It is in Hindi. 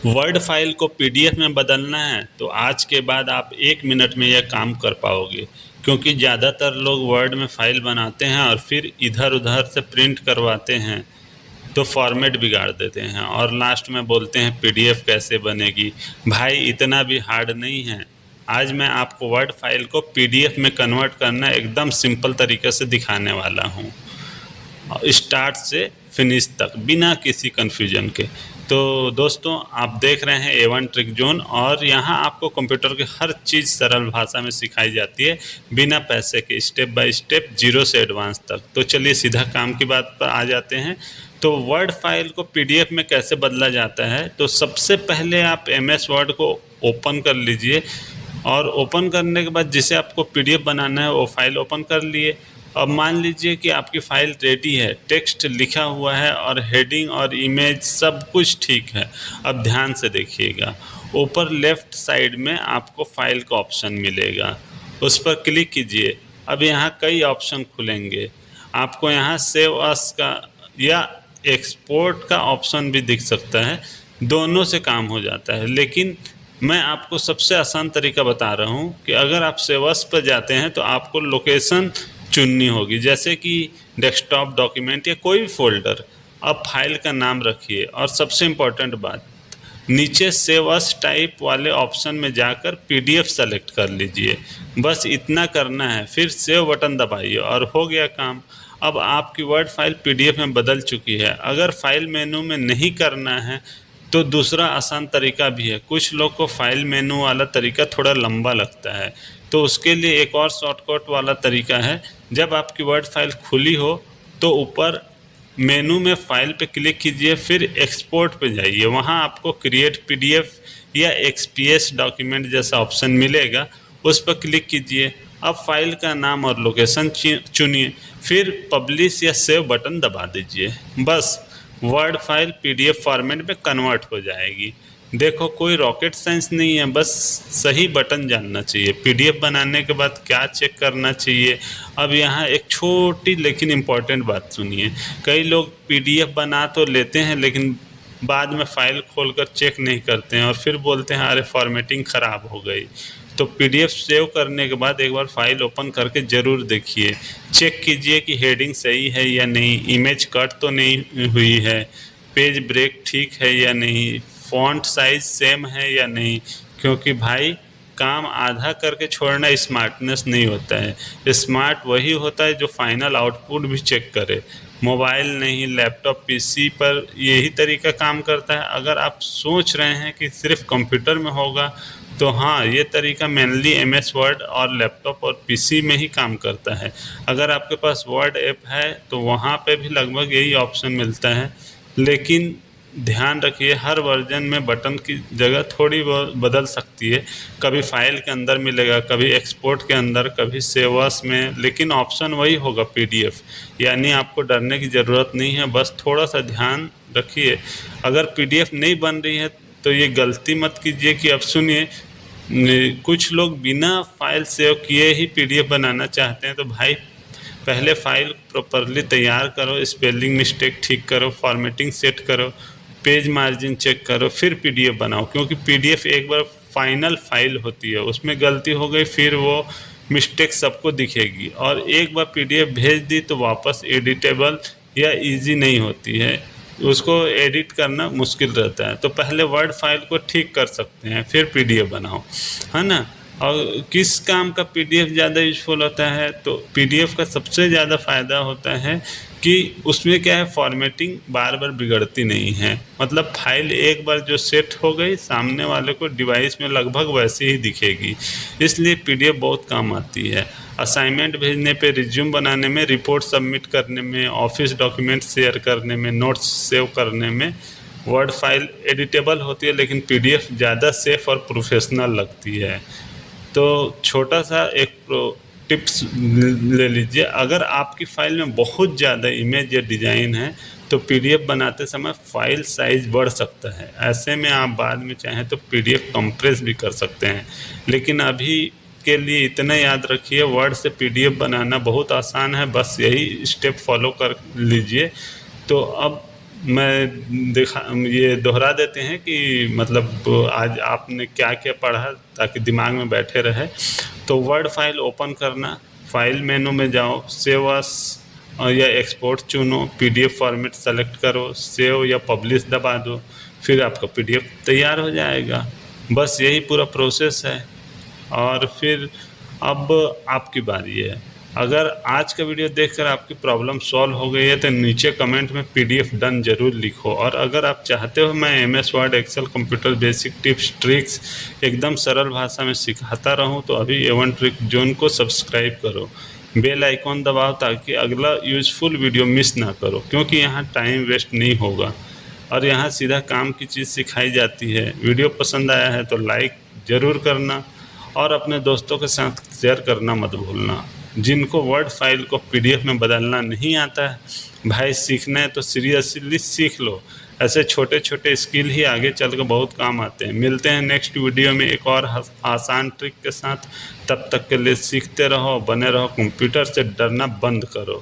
वर्ड फाइल को पीडीएफ में बदलना है तो आज के बाद आप 1 मिनट में यह काम कर पाओगे, क्योंकि ज़्यादातर लोग वर्ड में फाइल बनाते हैं और फिर इधर उधर से प्रिंट करवाते हैं तो फॉर्मेट बिगाड़ देते हैं और लास्ट में बोलते हैं पीडीएफ कैसे बनेगी। भाई इतना भी हार्ड नहीं है। आज मैं आपको वर्ड फाइल को पीडीएफ में कन्वर्ट करना एकदम सिंपल तरीके से दिखाने वाला हूँ, स्टार्ट से फिनिश तक बिना किसी कन्फ्यूजन के। तो दोस्तों आप देख रहे हैं A1 ट्रिक जोन, और यहाँ आपको कंप्यूटर की हर चीज़ सरल भाषा में सिखाई जाती है बिना पैसे के, स्टेप बाय स्टेप, जीरो से एडवांस तक। तो चलिए सीधा काम की बात पर आ जाते हैं। तो वर्ड फाइल को पीडीएफ में कैसे बदला जाता है, तो सबसे पहले आप एमएस वर्ड को ओपन कर लीजिए, और ओपन करने के बाद जिसे आपको पीडीएफ बनाना है वो फाइल ओपन कर लिए। अब मान लीजिए कि आपकी फ़ाइल रेडी है, टेक्स्ट लिखा हुआ है और हेडिंग और इमेज सब कुछ ठीक है। अब ध्यान से देखिएगा, ऊपर लेफ़्ट साइड में आपको फ़ाइल का ऑप्शन मिलेगा, उस पर क्लिक कीजिए। अब यहाँ कई ऑप्शन खुलेंगे, आपको यहाँ सेव अस का या एक्सपोर्ट का ऑप्शन भी दिख सकता है, दोनों से काम हो जाता है। लेकिन मैं आपको सबसे आसान तरीका बता रहा हूँ कि अगर आप सेव अस पर जाते हैं तो आपको लोकेशन चुननी होगी, जैसे कि डेस्कटॉप, डॉक्यूमेंट या कोई भी फोल्डर। अब फाइल का नाम रखिए, और सबसे इम्पोर्टेंट बात, नीचे सेव अस टाइप वाले ऑप्शन में जाकर पीडीएफ सेलेक्ट कर लीजिए। बस इतना करना है, फिर सेव बटन दबाइए और हो गया काम। अब आपकी वर्ड फाइल पीडीएफ में बदल चुकी है। अगर फाइल मेनू में नहीं करना है तो दूसरा आसान तरीका भी है। कुछ लोग को फाइल मेनू वाला तरीका थोड़ा लंबा लगता है, तो उसके लिए एक और शॉर्टकट वाला तरीका है। जब आपकी वर्ड फाइल खुली हो तो ऊपर मेनू में फाइल पे क्लिक कीजिए, फिर एक्सपोर्ट पे जाइए। वहाँ आपको क्रिएट पीडीएफ या एक्सपीएस डॉक्यूमेंट जैसा ऑप्शन मिलेगा, उस पर क्लिक कीजिए। अब फाइल का नाम और लोकेशन चुनिए, फिर पब्लिश या सेव बटन दबा दीजिए। बस वर्ड फाइल पीडीएफ फॉर्मेट में कन्वर्ट हो जाएगी। देखो, कोई रॉकेट साइंस नहीं है, बस सही बटन जानना चाहिए। पीडीएफ बनाने के बाद क्या चेक करना चाहिए। अब यहाँ एक छोटी लेकिन इम्पॉर्टेंट बात सुनिए। कई लोग पीडीएफ बना तो लेते हैं लेकिन बाद में फ़ाइल खोलकर चेक नहीं करते हैं और फिर बोलते हैं अरे फॉर्मेटिंग ख़राब हो गई। तो पीडीएफ सेव करने के बाद एक बार फाइल ओपन करके ज़रूर देखिए, चेक कीजिए कि हेडिंग सही है या नहीं, इमेज कट तो नहीं हुई है, पेज ब्रेक ठीक है या नहीं, फ़ॉन्ट साइज़ सेम है या नहीं। क्योंकि भाई काम आधा करके छोड़ना स्मार्टनेस नहीं होता है। स्मार्ट वही होता है जो फाइनल आउटपुट भी चेक करे। मोबाइल नहीं, लैपटॉप, पीसी पर यही तरीका काम करता है। अगर आप सोच रहे हैं कि सिर्फ कंप्यूटर में होगा तो हाँ, ये तरीका मेनली एमएस वर्ड और लैपटॉप और पीसी में ही काम करता है। अगर आपके पास वर्ड ऐप है तो वहाँ पे भी लगभग यही ऑप्शन मिलता है। लेकिन ध्यान रखिए, हर वर्जन में बटन की जगह थोड़ी बहुत बदल सकती है। कभी फाइल के अंदर मिलेगा, कभी एक्सपोर्ट के अंदर, कभी सेवर्स में, लेकिन ऑप्शन वही होगा पीडीएफ। यानी आपको डरने की ज़रूरत नहीं है, बस थोड़ा सा ध्यान रखिए। अगर पीडीएफ नहीं बन रही है तो ये गलती मत कीजिए कि अब सुनिए, कुछ लोग बिना फाइल सेव किए ही पीडीएफ बनाना चाहते हैं। तो भाई पहले फाइल प्रॉपरली तैयार करो, स्पेलिंग मिस्टेक ठीक करो, फॉर्मेटिंग सेट करो, पेज मार्जिन चेक करो, फिर पीडीएफ बनाओ। क्योंकि पीडीएफ एक बार फाइनल फाइल होती है, उसमें गलती हो गई फिर वो मिस्टेक सबको दिखेगी, और एक बार पीडीएफ भेज दी तो वापस एडिटेबल या इजी नहीं होती है, उसको एडिट करना मुश्किल रहता है। तो पहले वर्ड फाइल को ठीक कर सकते हैं, फिर पीडीएफ बनाओ, है ना। और किस काम का पीडीएफ ज़्यादा यूजफुल होता है, तो पीडीएफ का सबसे ज़्यादा फ़ायदा होता है कि उसमें क्या है, फॉर्मेटिंग बार बार बिगड़ती नहीं है। मतलब फाइल एक बार जो सेट हो गई, सामने वाले को डिवाइस में लगभग वैसे ही दिखेगी। इसलिए पीडीएफ बहुत काम आती है। असाइनमेंट भेजने पे, रिज्यूम बनाने में, रिपोर्ट सबमिट करने में, ऑफिस डॉक्यूमेंट शेयर करने में, नोट्स सेव करने में वर्ड फाइल एडिटेबल होती है, लेकिन पीडीएफ ज़्यादा सेफ और प्रोफेशनल लगती है। तो छोटा सा एक टिप्स ले लीजिए, अगर आपकी फ़ाइल में बहुत ज़्यादा इमेज या डिज़ाइन है तो पीडीएफ बनाते समय फ़ाइल साइज़ बढ़ सकता है। ऐसे में आप बाद में चाहें तो पीडीएफ कंप्रेस भी कर सकते हैं। लेकिन अभी के लिए इतना याद रखिए, वर्ड से पीडीएफ बनाना बहुत आसान है, बस यही स्टेप फॉलो कर लीजिए। तो अब मैं दिखा ये दोहरा देते हैं कि मतलब आज आपने क्या क्या पढ़ा ताकि दिमाग में बैठे रहे। तो वर्ड फाइल ओपन करना, फाइल मेनू में जाओ, सेव अस या एक्सपोर्ट चुनो, पीडीएफ फॉर्मेट सेलेक्ट करो, सेव या पब्लिश दबा दो, फिर आपका पीडीएफ तैयार हो जाएगा। बस यही पूरा प्रोसेस है। और फिर अब आपकी बारी है। अगर आज का वीडियो देखकर आपकी प्रॉब्लम सॉल्व हो गई है तो नीचे कमेंट में पीडीएफ डन जरूर लिखो। और अगर आप चाहते हो मैं MS Word, Excel, computer basic tips tricks एकदम सरल भाषा में सिखाता रहूं तो अभी A1 ट्रिक जोन को सब्सक्राइब करो, बेल आइकॉन दबाओ ताकि अगला यूज़फुल वीडियो मिस ना करो, क्योंकि यहाँ टाइम वेस्ट नहीं होगा और यहाँ सीधा काम की चीज़ सिखाई जाती है। वीडियो पसंद आया है तो लाइक ज़रूर करना और अपने दोस्तों के साथ शेयर करना मत भूलना। जिनको वर्ड फाइल को पीडीएफ में बदलना नहीं आता है, भाई सीखना है तो सीरियसली सीख लो। ऐसे छोटे छोटे स्किल ही आगे चल कर बहुत काम आते हैं। मिलते हैं नेक्स्ट वीडियो में एक और आसान ट्रिक के साथ। तब तक के लिए सीखते रहो, बने रहो, कंप्यूटर से डरना बंद करो।